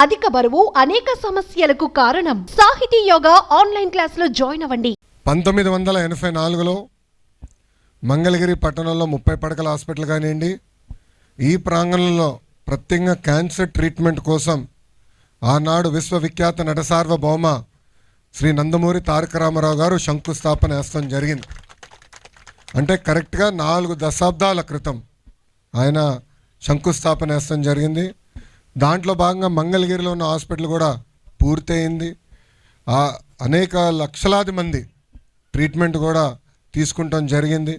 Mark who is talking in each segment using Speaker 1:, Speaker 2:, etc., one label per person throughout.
Speaker 1: అధిక బరువు అనేక సమస్యలకు కారణం. సాహితీ యోగా ఆన్లైన్ క్లాసులో జాయిన్ అవ్వండి.
Speaker 2: 1984లో మంగళగిరి పట్టణంలో 30 పడకల హాస్పిటల్ కానివ్వండి, ఈ ప్రాంగణంలో ప్రత్యేకంగా క్యాన్సర్ ట్రీట్మెంట్ కోసం ఆనాడు విశ్వవిఖ్యాత నట సార్వభౌమ శ్రీ నందమూరి తారక రామారావు గారు శంకుస్థాపన వేస్తాం జరిగింది. అంటే కరెక్ట్గా 4 దశాబ్దాల క్రితం ఆయన శంకుస్థాపన వేస్తాం జరిగింది. దాంట్లో భాగంగా మంగళగిరిలో ఉన్న హాస్పిటల్ కూడా పూర్తయింది. అనేక లక్షలాది మంది ట్రీట్మెంట్ కూడా తీసుకుంటాం జరిగింది.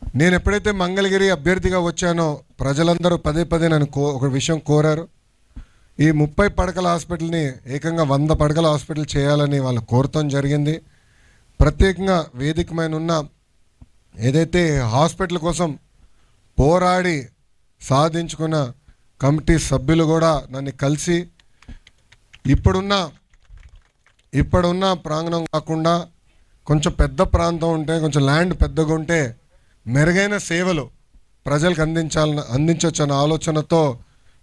Speaker 2: నేను ఎప్పుడైతే మంగళగిరి అభ్యర్థిగా వచ్చానో ప్రజలందరూ పదే పదే నన్ను ఒక విషయం కోరారు. ఈ 30 పడకల హాస్పిటల్ని ఏకంగా 100 పడకల హాస్పిటల్ చేయాలని వాళ్ళు కోరటం జరిగింది. ప్రత్యేకంగా వేదికమైన ఉన్న ఏదైతే హాస్పిటల్ కోసం పోరాడి సాధించుకున్న కమిటీ సభ్యులు కూడా నన్ను కలిసి ఇప్పుడున్న ప్రాంగణం కాకుండా కొంచెం పెద్ద ప్రాంతం ఉంటే, కొంచెం ల్యాండ్ పెద్దగా ఉంటే మెరుగైన సేవలు ప్రజలకు అందించవచ్చు అనే ఆలోచనతో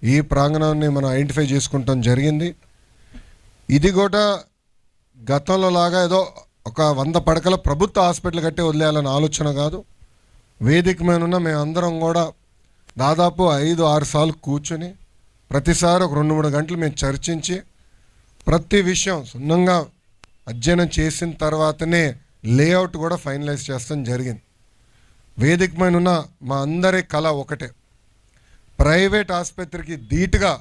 Speaker 2: ఈ ప్రాంగణాన్ని మనం ఐడెంటిఫై చేసుకుంటాం జరిగింది. ఇది కూడా గతంలో లాగా ఏదో ఒక 100 పడకల ప్రభుత్వ హాస్పిటల్ కట్టి వదిలేయాలనే ఆలోచన కాదు. వేదిక మీద ఉన్న మేమందరం కూడా దాదాపు 5-6 సార్లు కూర్చొని ప్రతిసారి ఒక 2-3 గంటలు మేము చర్చించి ప్రతి విషయం సున్నంగా అధ్యయనం చేసిన తర్వాతనే లేఅవుట్ కూడా ఫైనలైజ్ చేస్తాం జరిగింది. వేదిక మీద ఉన్న మా అందరి కళ ఒకటే, ప్రైవేట్ ఆసుపత్రికి ధీటుగా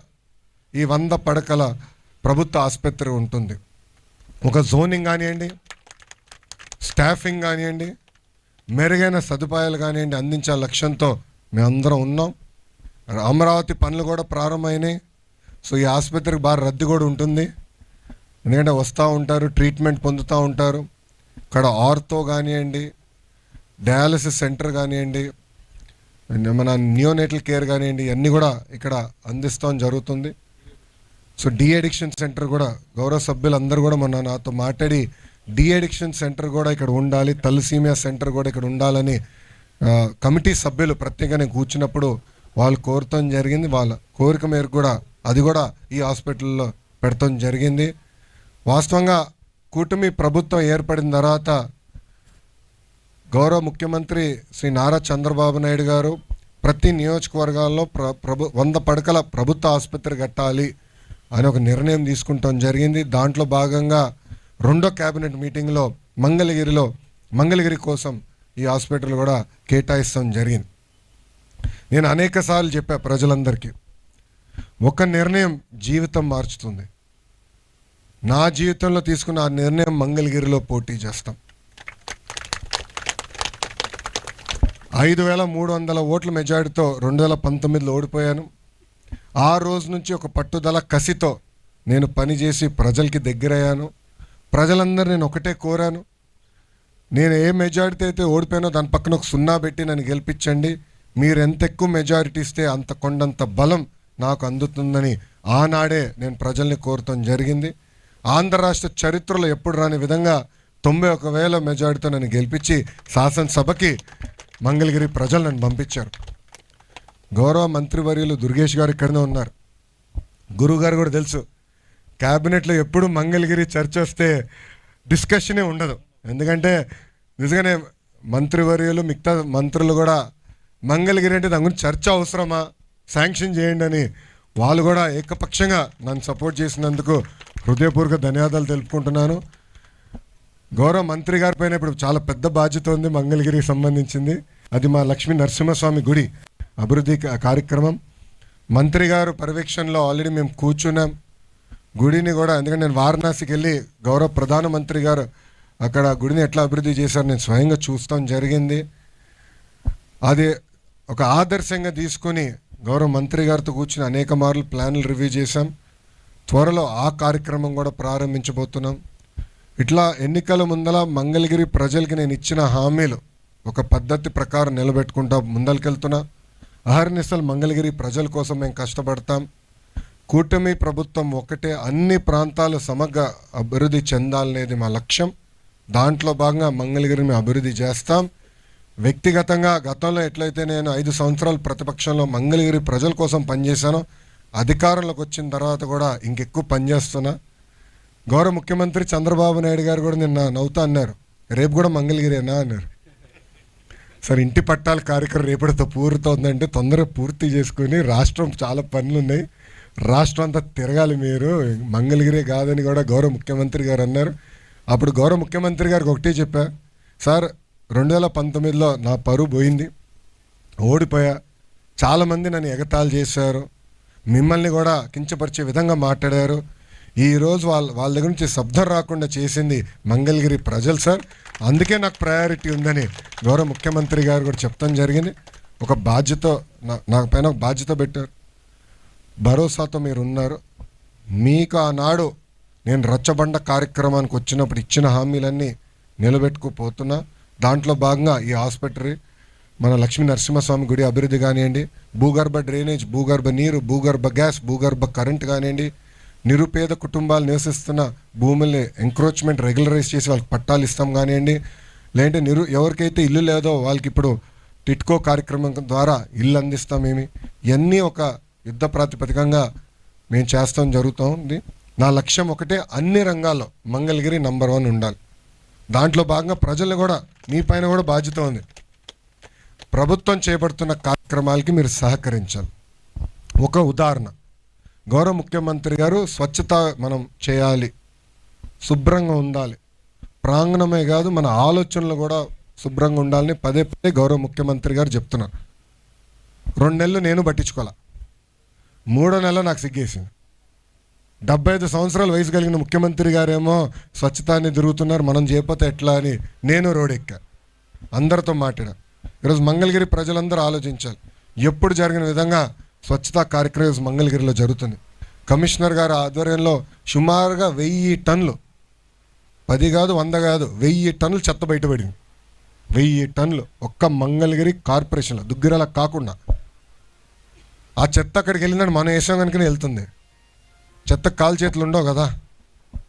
Speaker 2: ఈ 100 పడకల ప్రభుత్వ ఆసుపత్రి ఉంటుంది. ఒక జోనింగ్ కానివ్వండి, స్టాఫింగ్ కానివ్వండి, మెరుగైన సదుపాయాలు కానివ్వండి అందించే లక్ష్యంతో మేమందరం ఉన్నాం. అమరావతి పనులు కూడా ప్రారంభమైనాయి. సో ఈ ఆసుపత్రికి బాగా రద్దీ కూడా ఉంటుంది. ఎందుకంటే వస్తూ ఉంటారు, ట్రీట్మెంట్ పొందుతూ ఉంటారు. ఇక్కడ ఆర్థో కానివ్వండి, డయాలసిస్ సెంటర్ కానివ్వండి, మన నియోనేటల్ కేర్ కానివ్వండి, అన్నీ కూడా ఇక్కడ అందిస్తాం జరుగుతుంది. సో డీ అడిక్షన్ సెంటర్ కూడా గౌరవ సభ్యులందరూ కూడా మొన్న నాతో మాట్లాడి డీ అడిక్షన్ సెంటర్ కూడా ఇక్కడ ఉండాలి, తలసీమియా సెంటర్ కూడా ఇక్కడ ఉండాలని కమిటీ సభ్యులు ప్రత్యేకంగా కూర్చున్నప్పుడు వాళ్ళు కోరటం జరిగింది. వాళ్ళ కోరిక మేరకు కూడా అది కూడా ఈ హాస్పిటల్లో పెడతాం జరిగింది. వాస్తవంగా కూటమి ప్రభుత్వం ఏర్పడిన తర్వాత గౌరవ ముఖ్యమంత్రి శ్రీ నారా చంద్రబాబు నాయుడు గారు ప్రతి నియోజకవర్గాల్లో 100 పడకల ప్రభుత్వ ఆసుపత్రి కట్టాలి అని ఒక నిర్ణయం తీసుకుంటాం జరిగింది. దాంట్లో భాగంగా 2వ క్యాబినెట్ మీటింగ్లో మంగళగిరి కోసం ఈ హాస్పిటల్ కూడా కేటాయిస్తాం జరిగింది. నేను అనేక సార్లు చెప్పా ప్రజలందరికీ, ఒక నిర్ణయం జీవితం మార్చుతుంది. నా జీవితంలో తీసుకున్న ఆ నిర్ణయం మంగళగిరిలో పోటీ చేస్తాం. 5,300 ఓట్ల మెజారిటీతో 2019లో ఓడిపోయాను. ఆ రోజు నుంచి ఒక పట్టుదల కసితో నేను పనిచేసి ప్రజలకి దగ్గరయ్యాను. ప్రజలందరూ నేను ఒకటే కోరాను, నేను ఏ మెజారిటీ అయితే ఓడిపోయానో దాని పక్కన ఒక 0 పెట్టి నన్ను గెలిపించండి. మీరు ఎంత ఎక్కువ మెజారిటీ ఇస్తే అంత కొండంత బలం నాకు అందుతుందని ఆనాడే నేను ప్రజల్ని కోరటం జరిగింది. ఆంధ్ర రాష్ట్ర చరిత్రలో ఎప్పుడు రాని విధంగా 91,000 మెజారిటీతో నన్ను గెలిపించి శాసనసభకి మంగళగిరి ప్రజలు నన్ను పంపించారు. గౌరవ మంత్రివర్యులు దుర్గేష్ గారు ఇక్కడనే ఉన్నారు. గురువు గారు కూడా తెలుసు, క్యాబినెట్లో ఎప్పుడు మంగళగిరి చర్చ వస్తే డిస్కషనే ఉండదు. ఎందుకంటే నిజంగానే మంత్రివర్యులు మిగతా మంత్రులు కూడా మంగళగిరి అంటే దాని గురించి చర్చ అవసరమా, శాంక్షన్ చేయండి అని వాళ్ళు కూడా ఏకపక్షంగా నన్ను సపోర్ట్ చేసినందుకు హృదయపూర్వక ధన్యవాదాలు తెలుపుకుంటున్నాను. గౌరవ మంత్రి గారి పైన ఇప్పుడు చాలా పెద్ద బాధ్యత ఉంది మంగళగిరికి సంబంధించింది. అది మా లక్ష్మీ నరసింహస్వామి గుడి అభివృద్ధి కార్యక్రమం. మంత్రి గారు పర్యవేక్షణలో ఆల్రెడీ మేము కూర్చున్నాం. గుడిని కూడా, ఎందుకంటే నేను వారణాసికి వెళ్ళి గౌరవ ప్రధానమంత్రి గారు అక్కడ గుడిని ఎట్లా అభివృద్ధి చేశారు నేను స్వయంగా చూస్తాం జరిగింది. అది ఒక ఆదర్శంగా తీసుకొని గౌరవ మంత్రి గారితో కూర్చుని అనేక మార్లు ప్లాన్లు రివ్యూ చేశాం. త్వరలో ఆ కార్యక్రమం కూడా ప్రారంభించబోతున్నాం. ఇట్లా ఎన్నికల ముందల మంగళగిరి ప్రజలకి నేను ఇచ్చిన హామీలు ఒక పద్ధతి ప్రకారం నిలబెట్టుకుంటా ముందరికెళ్తున్నా. అహర్నిశలు మంగళగిరి ప్రజల కోసం మేము కష్టపడతాం. కూటమి ప్రభుత్వం ఒకటే, అన్ని ప్రాంతాలు సమగ్ర అభివృద్ధి చెందాలనేది మా లక్ష్యం. దాంట్లో భాగంగా మంగళగిరిని అభివృద్ధి చేస్తాం. వ్యక్తిగతంగా గతంలో ఎట్లయితే నేను 5 సంవత్సరాలు ప్రతిపక్షంలో మంగళగిరి ప్రజల కోసం పనిచేశానో అధికారంలోకి వచ్చిన తర్వాత కూడా ఇంకెక్కువ పనిచేస్తున్నా. గౌరవ ముఖ్యమంత్రి చంద్రబాబు నాయుడు గారు కూడా నిన్న నవ్వుతా అన్నారు, రేపు కూడా మంగళగిరేనా అన్నారు. సార్, ఇంటి పట్టాల కార్యక్రమం రేపటితో పూర్తవుతుందంటే తొందరగా పూర్తి చేసుకుని, రాష్ట్రం చాలా పనులు ఉన్నాయి, రాష్ట్రం అంతా తిరగాలి, మీరు మంగళగిరే కాదని కూడా గౌరవ ముఖ్యమంత్రి గారు అన్నారు. అప్పుడు గౌరవ ముఖ్యమంత్రి గారికి ఒకటే చెప్పా, సార్ 2019లో నా పరువు పోయింది, ఓడిపోయా, చాలామంది నన్ను ఎగతాళి చేశారు, మిమ్మల్ని కూడా కించపరిచే విధంగా మాట్లాడారు. ఈరోజు వాళ్ళ దగ్గర నుంచి శబ్దం రాకుండా చేసింది మంగళగిరి ప్రజలు సార్, అందుకే నాకు ప్రయారిటీ ఉందని గౌరవ ముఖ్యమంత్రి గారు కూడా చెప్తాం జరిగింది. ఒక బాధ్యత నా పైన ఒక బాధ్యత పెట్టారు, భరోసాతో మీరు ఉన్నారు. మీకు ఆనాడు నేను రచ్చబండ కార్యక్రమానికి వచ్చినప్పుడు ఇచ్చిన హామీలన్నీ నిలబెట్టుకుపోతున్నా. దాంట్లో భాగంగా ఈ హాస్పిటల్, మన లక్ష్మీ నరసింహస్వామి గుడి అభివృద్ధి కానివ్వండి, భూగర్భ డ్రైనేజ్, భూగర్భ నీరు, భూగర్భ గ్యాస్, భూగర్భ కరెంట్ కానివ్వండి, నిరుపేద కుటుంబాలు నివసిస్తున్న భూముల్ని ఎంక్రోచ్మెంట్ రెగ్యులరైజ్ చేసి వాళ్ళకి పట్టాలు ఇస్తాం కానివ్వండి, లేదంటే ఎవరికైతే ఇల్లు లేదో వాళ్ళకి ఇప్పుడు టిట్కో కార్యక్రమం ద్వారా ఇల్లు అందిస్తామేమి, ఇవన్నీ ఒక యుద్ధ ప్రాతిపదికంగా మేము చేస్తాం జరుగుతుంది. నా లక్ష్యం ఒకటే, అన్ని రంగాల్లో మంగళగిరి నంబర్ 1 ఉండాలి. దాంట్లో భాగంగా ప్రజలు కూడా, మీ పైన కూడా బాధ్యత ఉంది. ప్రభుత్వం చేపడుతున్న కార్యక్రమాలకి మీరు సహకరించాలి. ఒక ఉదాహరణ, గౌరవ ముఖ్యమంత్రి గారు స్వచ్ఛత మనం చేయాలి, శుభ్రంగా ఉండాలి, ప్రాంగణమే కాదు మన ఆలోచనలు కూడా శుభ్రంగా ఉండాలని పదే పదే గౌరవ ముఖ్యమంత్రి గారు చెప్తున్నారు. 2 నెలలు నేను పట్టించుకోవాలా, 3వ నెల నాకు సిగ్గేసింది. 75 సంవత్సరాల వయసు కలిగిన ముఖ్యమంత్రి గారేమో స్వచ్ఛతాన్ని తిరుగుతున్నారు, మనం చేయకపోతే ఎట్లా అని నేను రోడెక్కా, అందరితో మాట్లాడా. ఈరోజు మంగళగిరి ప్రజలందరూ ఆలోచించాలి, ఎప్పుడు జరిగిన విధంగా స్వచ్ఛతా కార్యక్రమం మంగళగిరిలో జరుగుతుంది. కమిషనర్ గారి ఆధ్వర్యంలో సుమారుగా 1000 టన్నులు, 10 కాదు 100 కాదు 1000 టన్నులు చెత్త బయటపడింది. 1000 టన్నులు ఒక్క మంగళగిరి కార్పొరేషన్లో, దుగ్గిరాల కాకుండా. ఆ చెత్త అక్కడికి వెళ్ళిందని మనం వేసాం కనుక వెళ్తుంది, చెత్త కాలు చేతులు ఉండవు కదా,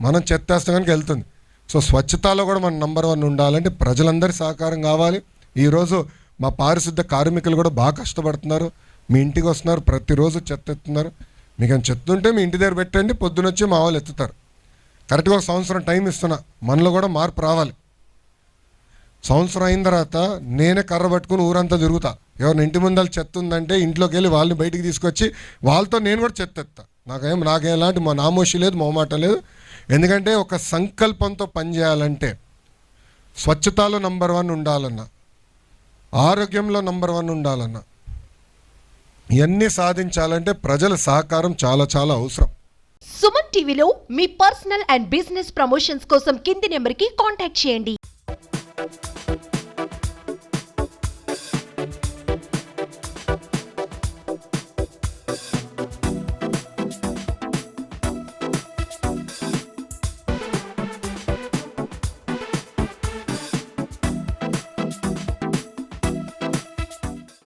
Speaker 2: మనం చెత్త వేస్తాం కనుక వెళ్తుంది. సో స్వచ్ఛతలో కూడా మనం నంబర్ 1 ఉండాలంటే ప్రజలందరి సహకారం కావాలి. ఈరోజు మా పారిశుద్ధ కార్మికులు కూడా బాగా కష్టపడుతున్నారు, మీ ఇంటికి వస్తున్నారు, ప్రతిరోజు చెత్త ఎత్తున్నారు. మీకు ఏమైనా చెత్త ఉంటే మీ ఇంటి దగ్గర పెట్టండి, పొద్దునొచ్చి మా వాళ్ళు ఎత్తుతారు. కరెక్ట్గా 1 సంవత్సరం టైం ఇస్తున్నా, మనలో కూడా మార్పు రావాలి. సంవత్సరం అయిన తర్వాత నేనే కర్ర పట్టుకుని ఊరంతా తిరుగుతా, ఎవరిని ఇంటి ముందర చెత్త ఉందంటే ఇంట్లోకి వెళ్ళి వాళ్ళని బయటికి తీసుకొచ్చి వాళ్ళతో నేను కూడా చెత్త ఎత్తా. నాకేం ఎలాంటి నామోషి లేదు, మొహమాట లేదు. ఎందుకంటే ఒక సంకల్పంతో పనిచేయాలంటే స్వచ్ఛతలో నంబర్ 1 ఉండాలన్నా, ఆరోగ్యంలో నంబర్ 1 ఉండాలన్నా, ఇవన్నీ సాధించాలంటే ప్రజల సహకారం చాలా చాలా అవసరం.
Speaker 1: సుమన్ టీవీలో మీ పర్సనల్ అండ్ బిజినెస్ ప్రమోషన్స్ కోసం కింది నెంబర్కి కాంటాక్ట్ చేయండి.